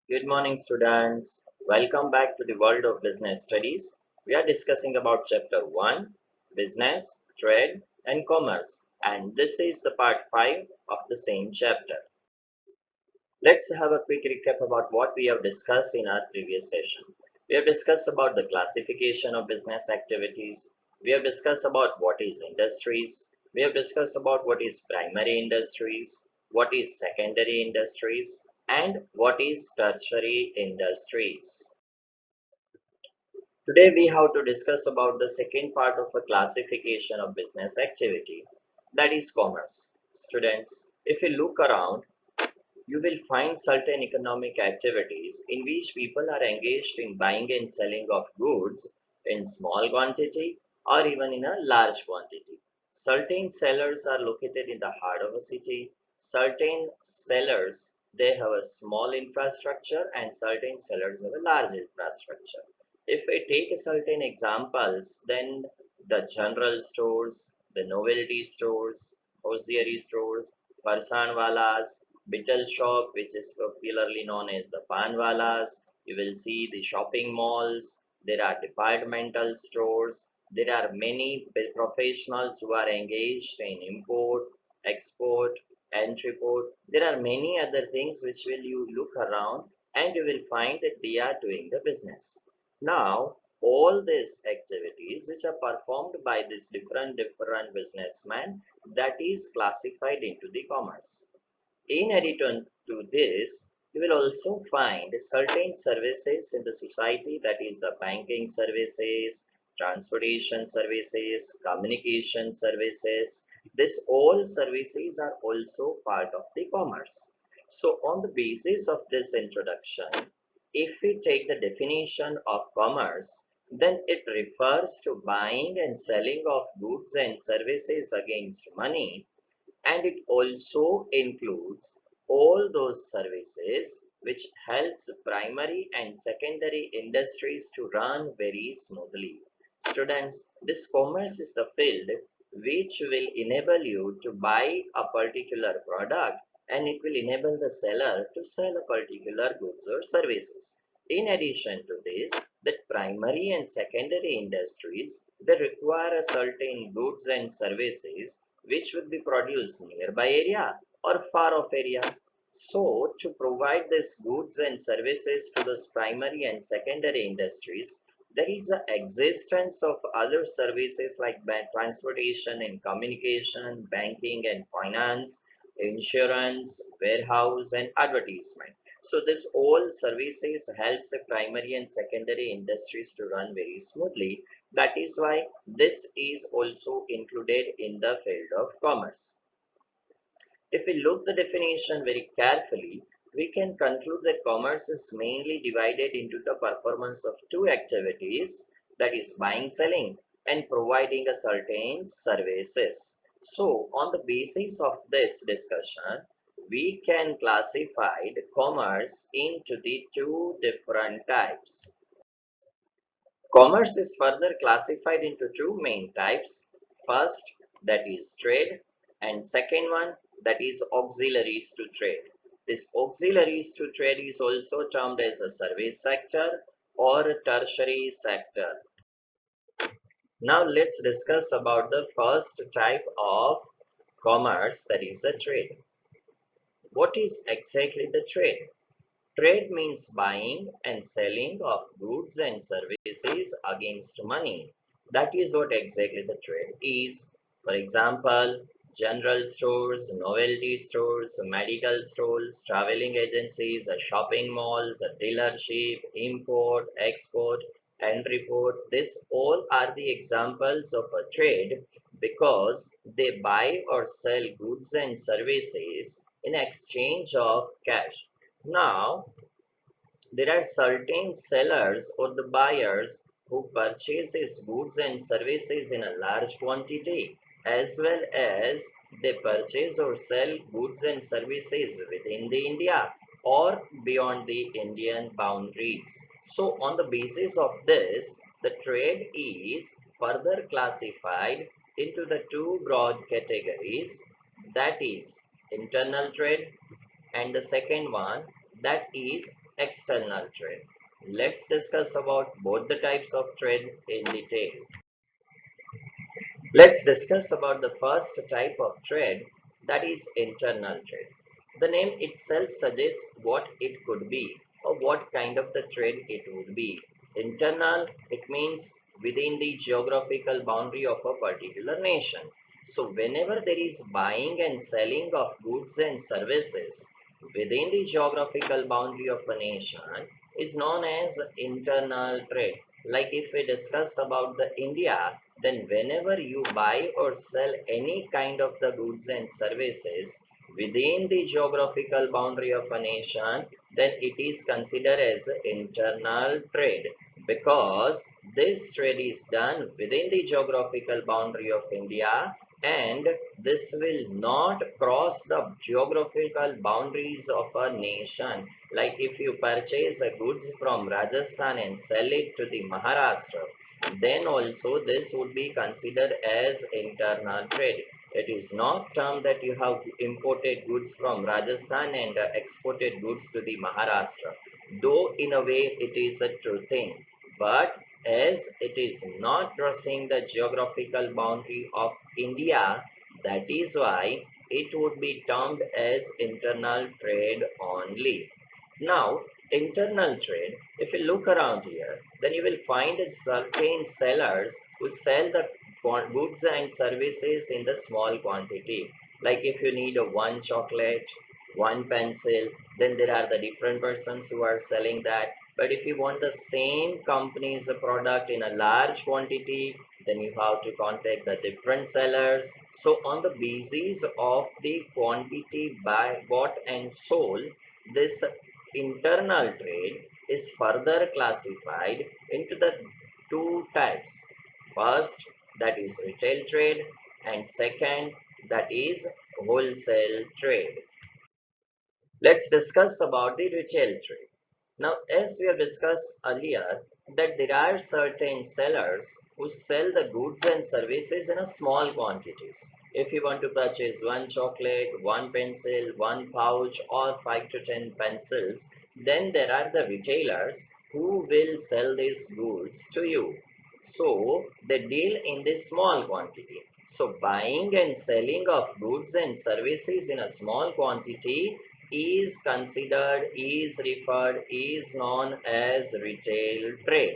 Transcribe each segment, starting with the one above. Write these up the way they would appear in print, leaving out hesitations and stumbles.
Good morning, students. Welcome back to the world of business studies. We are discussing about chapter 1, business, trade, and commerce. And this is the part 5 of the same chapter. Let's have a quick recap about what we have discussed in our previous session. We have discussed about the classification of business activities. We have discussed about what is industries. We have discussed about what is primary industries, what is secondary industries, and what is tertiary industries. Today we have to discuss about the second part of a classification of business activity, that is commerce. Students, if you look around, you will find certain economic activities in which people are engaged in buying and selling of goods in small quantity or even in a large quantity. Certain sellers are located in the heart of a city. Certain sellers, they have a small infrastructure, and certain sellers have a large infrastructure. If we take certain examples, then the general stores, the novelty stores, hosiery stores, farsanwalas, Bittel shop, which is popularly known as the panwalas. You will see the shopping malls. There are departmental stores. There are many professionals who are engaged in import, export, entreport. There are many other things which will you look around and you will find that they are doing the business. Now, all these activities which are performed by these different businessmen, that is classified into the commerce. In addition to this, you will also find certain services in the society, that is the banking services, transportation services, communication services. This all services are also part of the commerce. So on the basis of this introduction, if we take the definition of commerce, then it refers to buying and selling of goods and services against money, and it also includes all those services which helps primary and secondary industries to run very smoothly. Students, this commerce is the field which will enable you to buy a particular product, and it will enable the seller to sell a particular goods or services. In addition to this, that primary and secondary industries, they require a certain goods and services which will be produced nearby area or far off area. So to provide these goods and services to those primary and secondary industries, there is a existence of other services like transportation and communication, banking and finance, insurance, warehouse and advertisement. So this all services helps the primary and secondary industries to run very smoothly. That is why this is also included in the field of commerce. If we look the definition very carefully, we can conclude that commerce is mainly divided into the performance of two activities, that is buying, selling and providing a certain services. So on the basis of this discussion, we can classify the commerce into the two different types. Commerce is further classified into two main types. First, that is trade, and second one, that is auxiliaries to trade. This auxiliaries to trade is also termed as a service sector or a tertiary sector. Now let's discuss about the first type of commerce, that is a trade. What is exactly the trade? Trade means buying and selling of goods and services against money. That is what exactly the trade is. For example, general stores, novelty stores, medical stores, traveling agencies, shopping malls, a dealership, import, export, and report. This all are the examples of a trade because they buy or sell goods and services in exchange of cash. Now, there are certain sellers or the buyers who purchases goods and services in a large quantity, as well as they purchase or sell goods and services within the India or beyond the Indian boundaries. So on the basis of this, the trade is further classified into the two broad categories, that is internal trade, and the second one, that is external trade. Let's discuss about both the types of trade in detail. Let's discuss about the first type of trade, that is internal trade. The name itself suggests what it could be or what kind of the trade it would be. Internal, it means within the geographical boundary of a particular nation. So whenever there is buying and selling of goods and services within the geographical boundary of a nation is known as internal trade. Like if we discuss about the India, then whenever you buy or sell any kind of the goods and services within the geographical boundary of a nation, then it is considered as internal trade, because this trade is done within the geographical boundary of India, and this will not cross the geographical boundaries of a nation. Like if you purchase a goods from Rajasthan and sell it to the Maharashtra, then also this would be considered as internal trade. It is not termed that you have imported goods from Rajasthan and exported goods to the Maharashtra, though in a way it is a true thing. But as it is not crossing the geographical boundary of India, that is why it would be termed as internal trade only. Now, internal trade, if you look around here, then you will find certain sellers who sell the goods and services in the small quantity. Like if you need a one chocolate, one pencil, then there are the different persons who are selling that. But if you want the same company's product in a large quantity, then you have to contact the different sellers. So on the basis of the quantity bought and sold, this internal trade is further classified into the two types. First, that is retail trade, and second, that is wholesale trade. Let's discuss about the retail trade. Now, as we have discussed earlier, that there are certain sellers who sell the goods and services in a small quantities. If you want to purchase one chocolate, one pencil, one pouch, or 5 to 10 pencils, then there are the retailers who will sell these goods to you. So they deal in this small quantity. So buying and selling of goods and services in a small quantity is considered, is referred, is known as retail trade.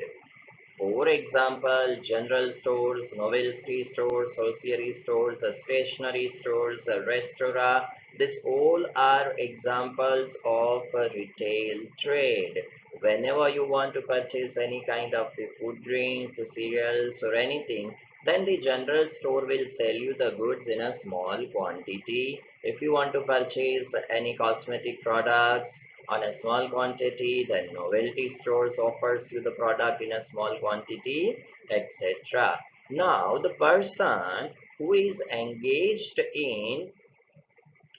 For example, general stores, novelty stores, grocery stores, stationery stores, a restaurant, this all are examples of a retail trade. Whenever you want to purchase any kind of the food, drinks, cereals, or anything, then the general store will sell you the goods in a small quantity. If you want to purchase any cosmetic products on a small quantity, then novelty stores offers you the product in a small quantity, etc. Now the person who is engaged in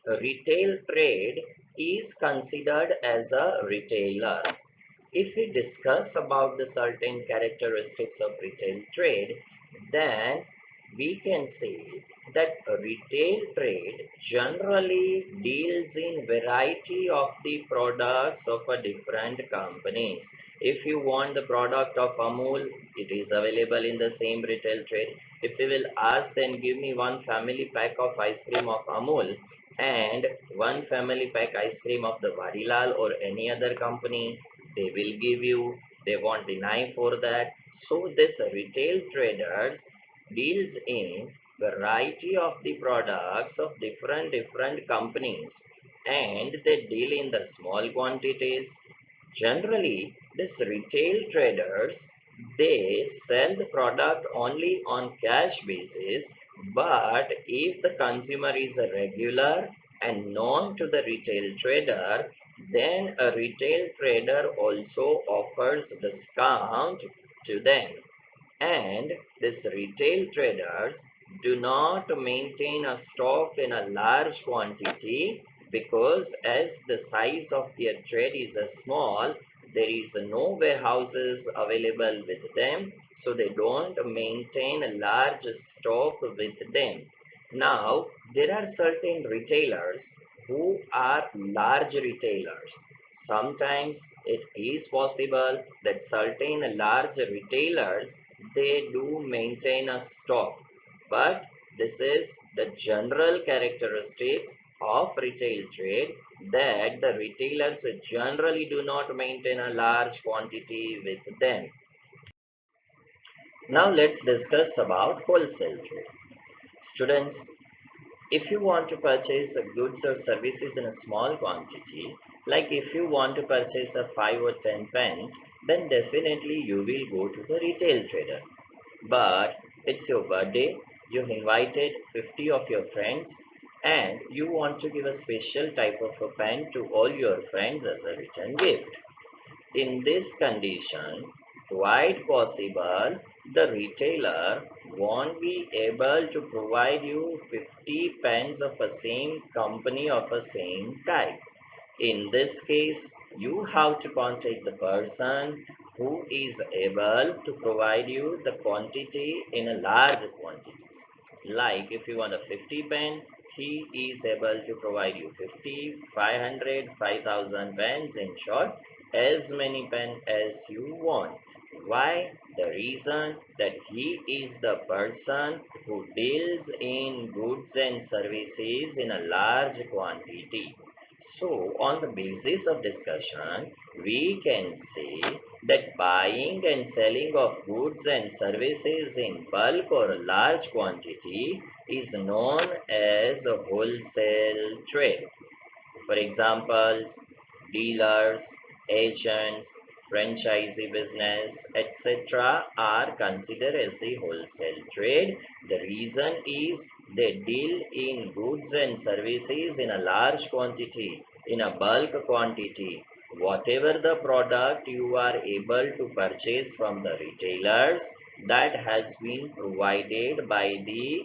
retail trade is considered as a retailer. If we discuss about the certain characteristics of retail trade, then we can say that retail trade generally deals in variety of the products of a different companies. If you want the product of Amul, it is available in the same retail trade. If you will ask, then give me one family pack of ice cream of Amul and one family pack ice cream of the Varilal or any other company, they will give you, they won't deny for that. So this retail traders deals in variety of the products of different companies, and they deal in the small quantities. Generally this retail traders, they sell the product only on cash basis, but if the consumer is a regular and known to the retail trader, then a retail trader also offers discount to them. And these retail traders do not maintain a stock in a large quantity, because as the size of their trade is small, there is no warehouses available with them, so they don't maintain a large stock with them. Now, there are certain retailers who are large retailers. Sometimes it is possible that certain large retailers they do maintain a stock, but this is the general characteristics of retail trade that the retailers generally do not maintain a large quantity with them. Now let's discuss about wholesale trade. Students, if you want to purchase goods or services in a small quantity, like if you want to purchase a 5 or 10 pen, then definitely you will go to the retail trader. But it's your birthday, you've invited 50 of your friends, and you want to give a special type of a pen to all your friends as a return gift. In this condition, quite possible the retailer won't be able to provide you 50 pens of a same company of a same type. In this case, you have to contact the person who is able to provide you the quantity in a large quantities. Like if you want a 50 pen, he is able to provide you 50, 500, 5,000 pens, in short, as many pen as you want. Why? The reason that he is the person who deals in goods and services in a large quantity. So, on the basis of discussion, we can say that buying and selling of goods and services in bulk or large quantity is known as a wholesale trade. For example, dealers, agents, franchisee business, etc. are considered as the wholesale trade. The reason is they deal in goods and services in a large quantity, in a bulk quantity. Whatever the product you are able to purchase from the retailers, that has been provided by the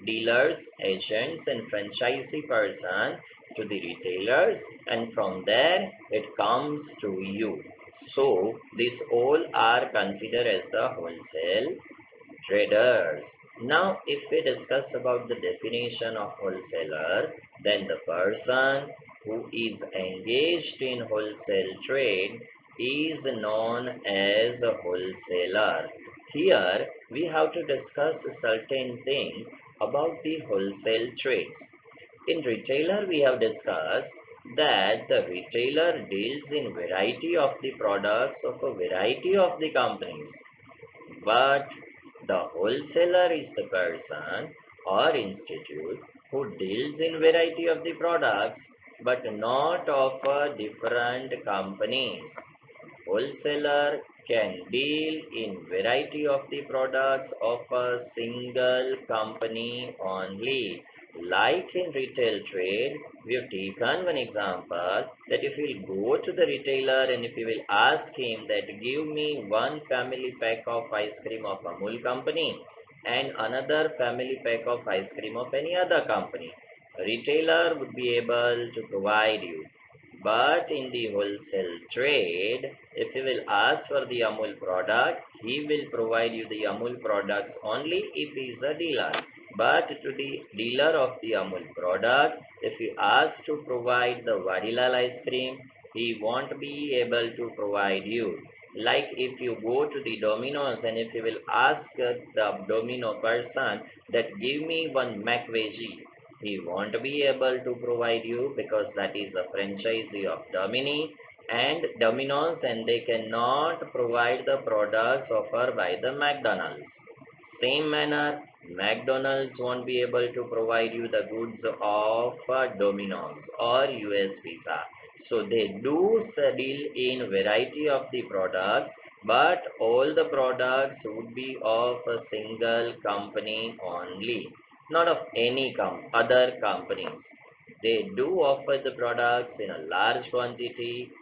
dealers, agents, and franchisee person to the retailers, and from there it comes to you. So these all are considered as the wholesale traders. Now, if we discuss about the definition of wholesaler, then the person who is engaged in wholesale trade is known as a wholesaler. Here, we have to discuss certain things about the wholesale trades. In retailer, we have discussed that the retailer deals in variety of the products of a variety of the companies, but the wholesaler is the person or institute who deals in variety of the products but not of different companies. Wholesaler can deal in variety of the products of a single company only. Like in retail trade, we have taken one example that if we go to the retailer and if you will ask him that give me one family pack of ice cream of Amul company and another family pack of ice cream of any other company, retailer would be able to provide you. But in the wholesale trade, if you will ask for the Amul product, he will provide you the Amul products only if he is a dealer. But to the dealer of the Amul product, if you ask to provide the Vadilal ice cream, he won't be able to provide you. Like if you go to the Domino's and if you will ask the Domino person that give me one Mac Veggie, he won't be able to provide you because that is a franchisee of Domini and Domino's, and they cannot provide the products offered by the McDonald's. Same manner, McDonald's won't be able to provide you the goods of Domino's or US Pizza. So they do deal in variety of the products, but all the products would be of a single company only, not of any other companies. They do offer the products in a large quantity.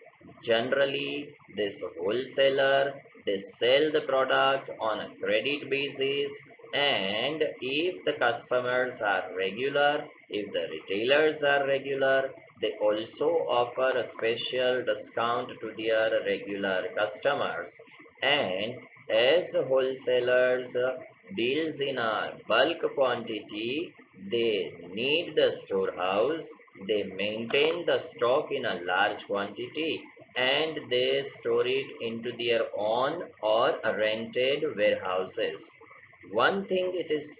Generally, this wholesaler they sell the product on a credit basis, and if the customers are regular, if the retailers are regular, they also offer a special discount to their regular customers. And as wholesalers deals in a bulk quantity, They need the storehouse, they maintain the stock in a large quantity, and they store it into their own or rented warehouses. One thing it is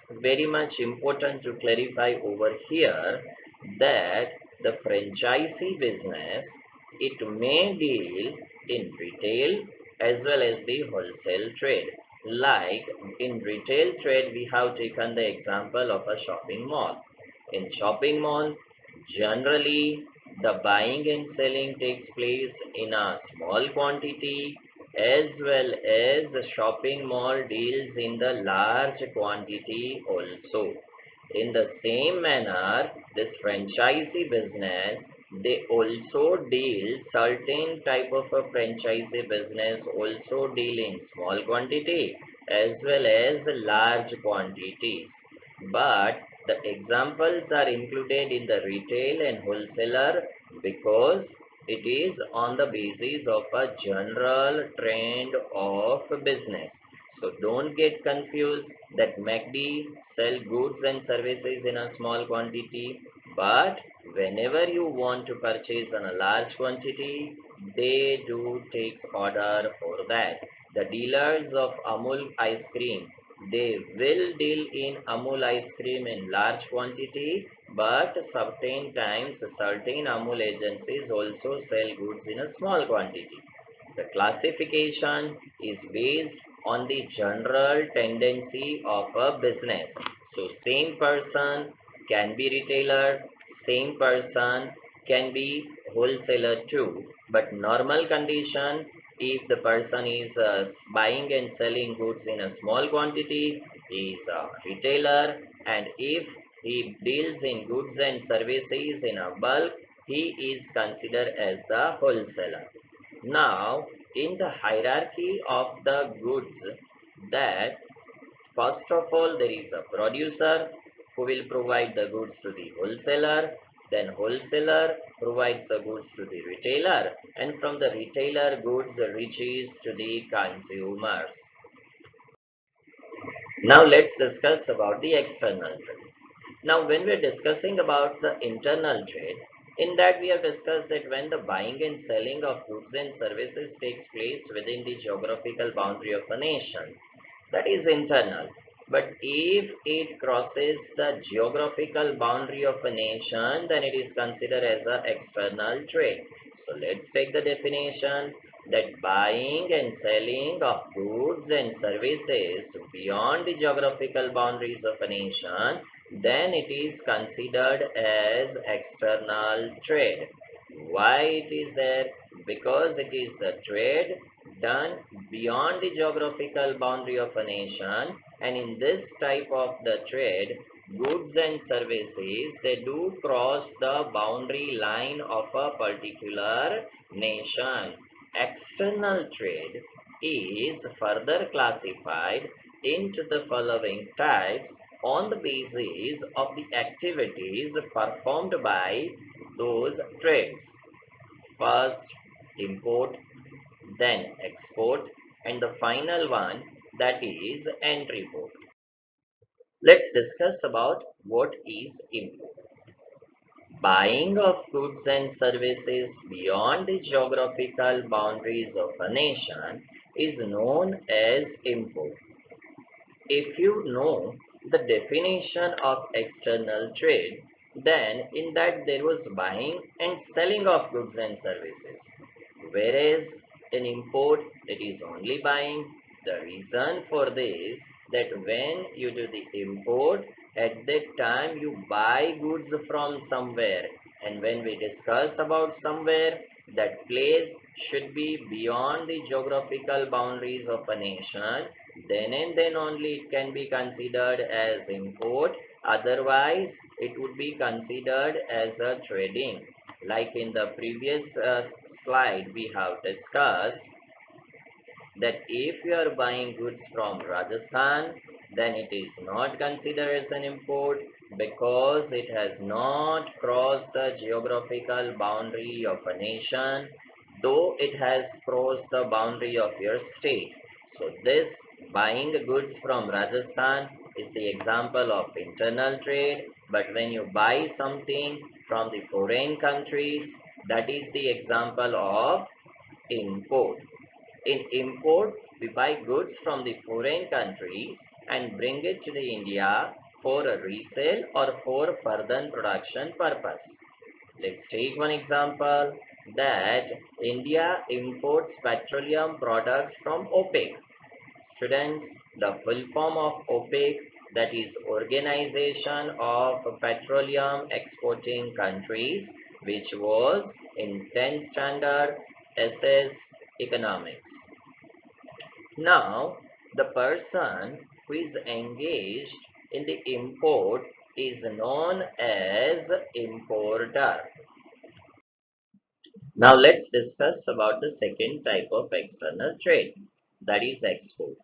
very much important to clarify over here that the franchisee business, it may deal in retail as well as the wholesale trade. Like in retail trade, we have taken the example of a shopping mall. In shopping mall, generally the buying and selling takes place in a small quantity, as well as the shopping mall deals in the large quantity also. In the same manner, this franchisee business, they also deal certain type of a franchisee business also deal in small quantity as well as large quantities. But the examples are included in the retail and wholesaler because it is on the basis of a general trend of business. So don't get confused that MACD sell goods and services in a small quantity, but whenever you want to purchase in a large quantity, they do takes order for that. The dealers of Amul ice cream, they will deal in Amul ice cream in large quantity, but certain times certain Amul agencies also sell goods in a small quantity. The classification is based on the general tendency of a business. So same person can be retailer, same person can be wholesaler too. But normal condition, if the person is buying and selling goods in a small quantity, he is a retailer, and if he deals in goods and services in a bulk, he is considered as the wholesaler. Now, in the hierarchy of the goods, that first of all there is a producer who will provide the goods to the wholesaler, then wholesaler provides the goods to the retailer, and from the retailer goods reaches to the consumers. Now let's discuss about the external trade. Now, when we're discussing about the internal trade, in that we have discussed that when the buying and selling of goods and services takes place within the geographical boundary of a nation, that is internal. But if it crosses the geographical boundary of a nation, then it is considered as an external trade. So let's take the definition that buying and selling of goods and services beyond the geographical boundaries of a nation, then it is considered as external trade. Why it is there? Because it is the trade done beyond the geographical boundary of a nation, and in this type of the trade, goods and services, they do cross the boundary line of a particular nation. External trade is further classified into the following types on the basis of the activities performed by those trades. First, import, then export, and the final one, that is entry port. Let's discuss about what is import. Buying of goods and services beyond the geographical boundaries of a nation is known as import. If you know the definition of external trade, then in that there was buying and selling of goods and services. Whereas in import, it is only buying. The reason for this, that when you do the import, at that time you buy goods from somewhere. And when we discuss about somewhere, that place should be beyond the geographical boundaries of a nation, then and then only it can be considered as import. Otherwise, it would be considered as a trading. Like in the previous slide, we have discussed that if you are buying goods from Rajasthan, then it is not considered as an import because it has not crossed the geographical boundary of a nation, though it has crossed the boundary of your state. So this buying goods from Rajasthan is the example of internal trade, but when you buy something from the foreign countries, that is the example of import. In import, we buy goods from the foreign countries and bring it to the India for a resale or for further production purpose. Let's take one example that India imports petroleum products from OPEC. Students, the full form of OPEC, that is Organization of Petroleum Exporting Countries, which was in 10th standard SS Economics. Now, the person who is engaged in the import is known as importer. Now let's discuss about the second type of external trade, that is export.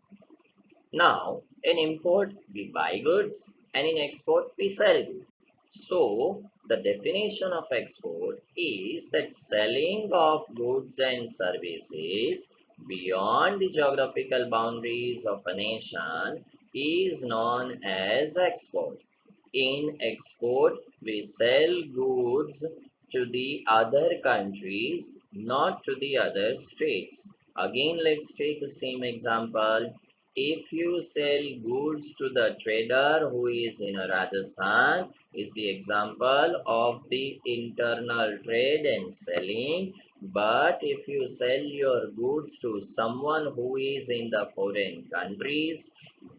Now, in import, we buy goods and in export, we sell goods. So, the definition of export is that selling of goods and services beyond the geographical boundaries of a nation is known as export. In export, we sell goods to the other countries, not to the other states. Again, let's take the same example. If you sell goods to the trader who is in Rajasthan, is the example of the internal trade and selling. But if you sell your goods to someone who is in the foreign countries,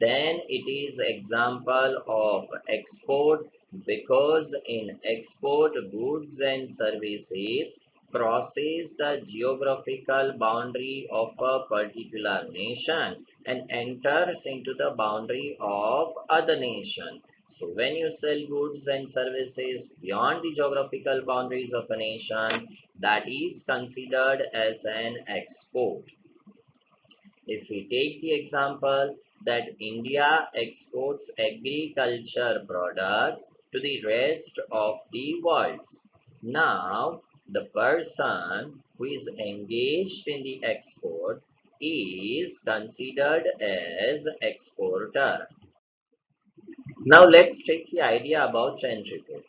then it is example of export, because in export goods and services crosses the geographical boundary of a particular nation and enters into the boundary of other nation. So when you sell goods and services beyond the geographical boundaries of a nation, that is considered as an export. If we take the example that India exports agriculture products to the rest of the world. Now, the person who is engaged in the export is considered as exporter. Now, let's take the idea about entry port.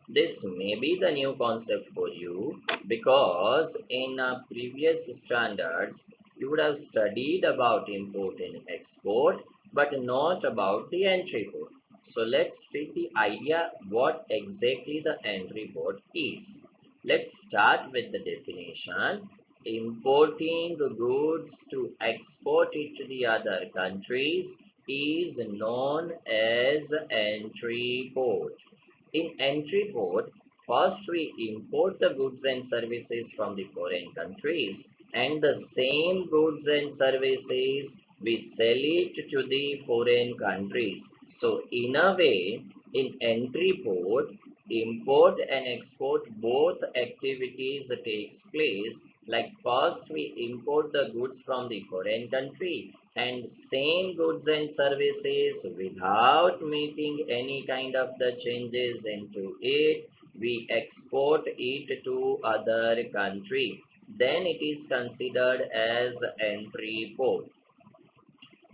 This may be the new concept for you, because in previous standards you would have studied about import and export, but not about the entry port. So let's take the idea what exactly the entry port is. Let's start with the definition. Importing goods to export it to the other countries is known as entry port. In entry port, first we import the goods and services from the foreign countries, and the same goods and services we sell it to the foreign countries. So in a way, in entry port, import and export both activities takes place. Like first we import the goods from the foreign country and same goods and services without making any kind of the changes into it, we export it to other country, then it is considered as entry port.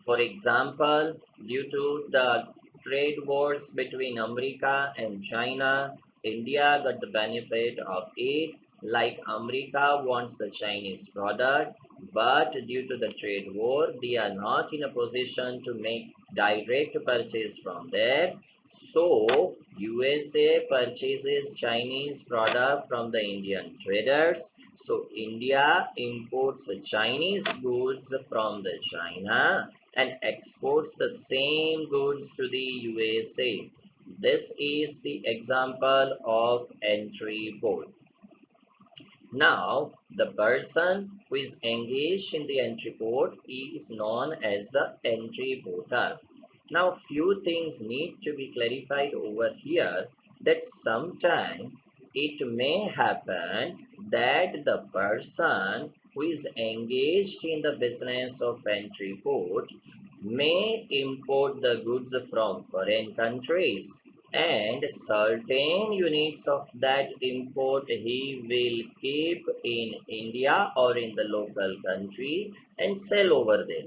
For example, due to the trade wars between America and China, India got the benefit of it. Like America wants the Chinese product, but due to the trade war, they are not in a position to make direct purchase from there. So, USA purchases Chinese product from the Indian traders. So, India imports Chinese goods from the China and exports the same goods to the USA. This is the example of entry port. Now, the person who is engaged in the entry port is known as the entry porter. Now, few things need to be clarified over here, that sometime it may happen that the person who is engaged in the business of entry port may import the goods from foreign countries, and certain units of that import he will keep in India or in the local country and sell over there.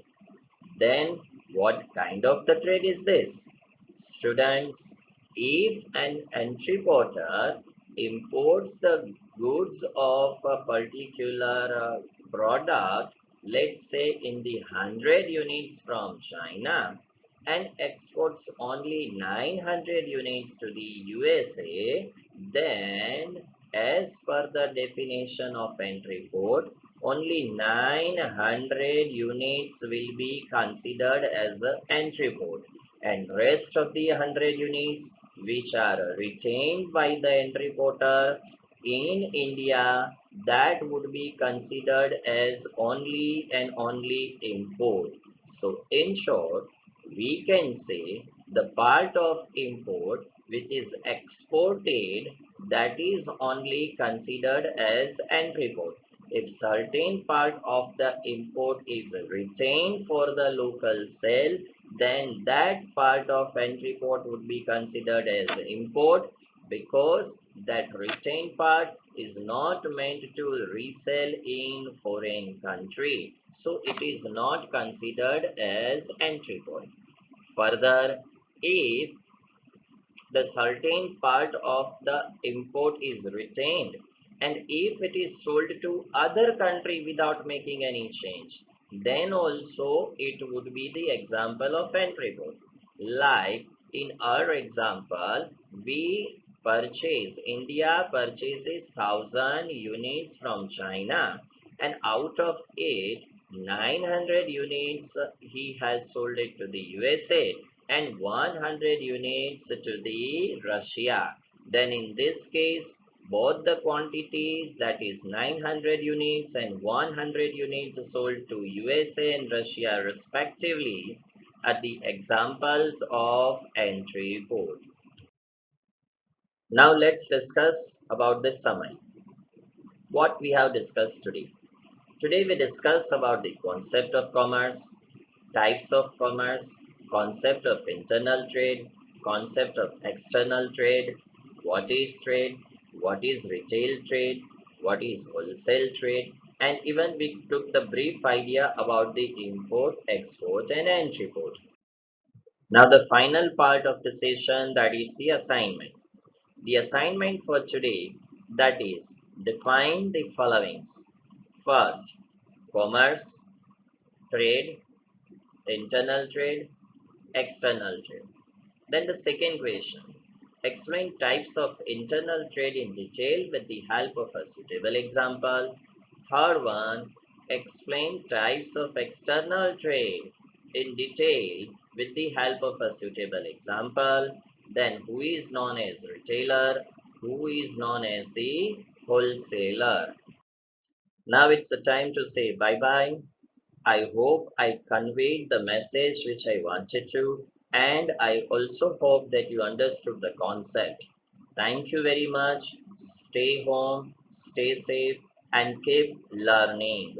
Then what kind of the trade is this? Students, if an importer imports the goods of a particular product, let's say in the 100 units from China, and exports only 900 units to the USA, then as per the definition of entry port, only 900 units will be considered as an entry port, and rest of the 100 units which are retained by the entry porter in India, that would be considered as only and only import. So in short, we can say the part of import which is exported, that is only considered as entry port. If certain part of the import is retained for the local sale, then that part of entry port would be considered as import, because that retained part is not meant to resell in foreign country. So it is not considered as entry port. Further, if the certain part of the import is retained, and if it is sold to other country without making any change, then also it would be the example of entry port. Like in our example, we purchase, India purchases 1000 units from China, and out of it 900 units he has sold it to the USA, and 100 units to the Russia. Then in this case, both the quantities, that is 900 units and 100 units, sold to USA and Russia respectively, are the examples of entry port. Now let's discuss about the summary. What we have discussed today. Today we discuss about the concept of commerce, types of commerce, concept of internal trade, concept of external trade, what is trade, what is retail trade, what is wholesale trade, and even we took the brief idea about the import, export, and entry port. Now the final part of the session, that is the assignment. The assignment for today, that is define the followings. First, commerce, trade, internal trade, external trade. Then the second question, explain types of internal trade in detail with the help of a suitable example. Third one, explain types of external trade in detail with the help of a suitable example. Then who is known as retailer, who is known as the wholesaler. Now it's a time to say bye bye. I hope I conveyed the message which I wanted to, and I also hope that you understood the concept. Thank you very much. Stay home, stay safe, and keep learning.